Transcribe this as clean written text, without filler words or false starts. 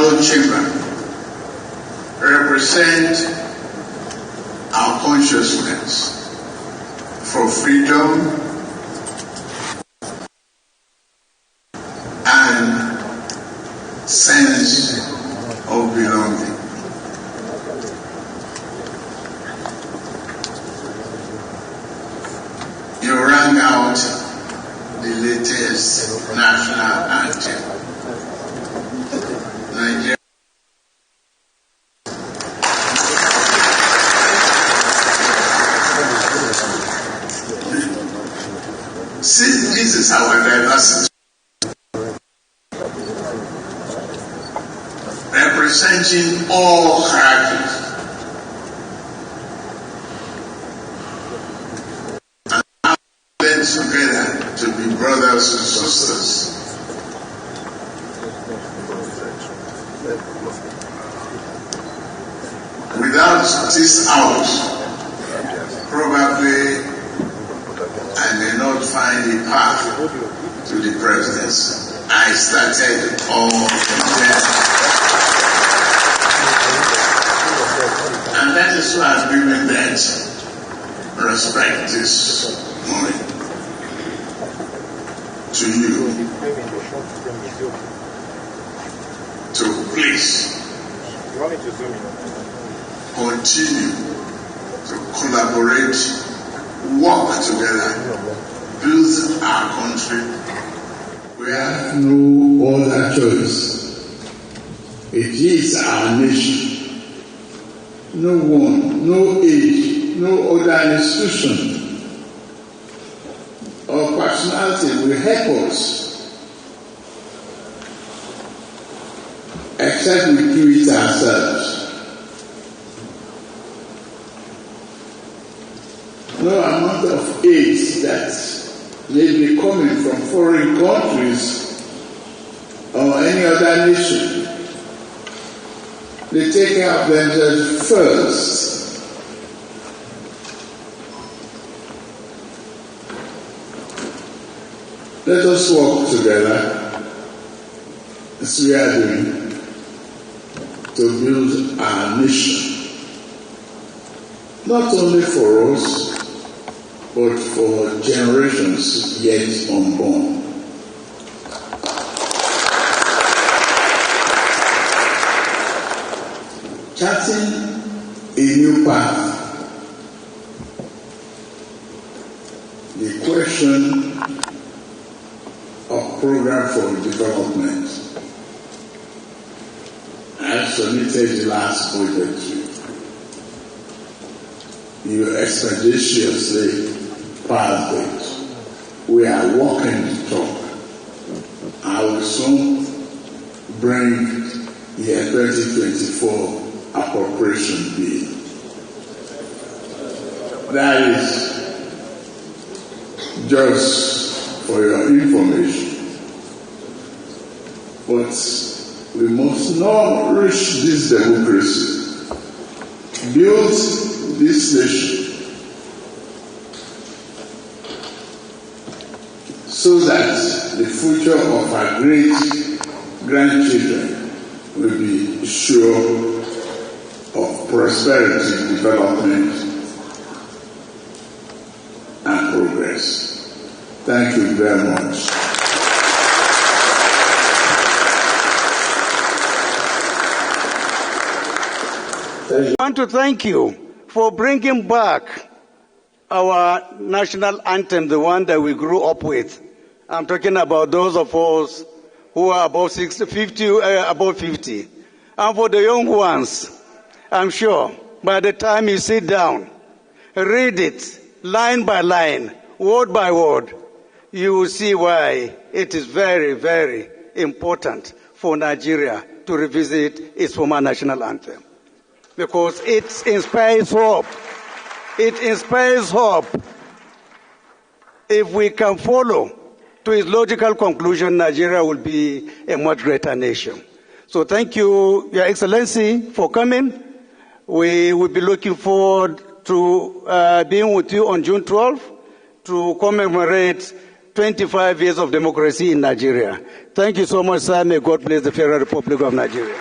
hallowed chamber represent our consciousness for freedom and sense of belonging. You rang out the latest national anthem. Nigeria. See, this is our diversity. Representing all characters. And now blend together to be brothers and sisters. Without this out, probably I may not find a path to the presidency. I started all that. And that is why I'm giving that respect this morning to you to please continue to collaborate, work together, build our country. We have no other choice. It is our nation. No one, no age, no other institution or personality will help us except we do it ourselves. No amount of aid that may be coming from foreign countries or any other nation. They take care of themselves first. Let us work together, as we are doing, to build our nation. Not only for us, but for generations yet unborn. Charting a new path. The question of program for development. I submitted the last budget. You expeditiously passed it. We are walking the talk. I will soon bring the 2024 appropriation bill. That is just for your information. But we must nourish this democracy, build this nation, so that the future of our great grandchildren will be sure of prosperity, development, and progress. Thank you very much. I want to thank you for bringing back our national anthem, the one that we grew up with. I'm talking about those of us who are above 50. And for the young ones, I'm sure by the time you sit down, read it line by line, word by word, you will see why it is very, very important for Nigeria to revisit its former national anthem. Because it inspires hope. It inspires hope. If we can follow to its logical conclusion, Nigeria will be a much greater nation. So thank you, Your Excellency, for coming. We will be looking forward to being with you on June 12th to commemorate 25 years of democracy in Nigeria. Thank you so much, sir. May God bless the Federal Republic of Nigeria.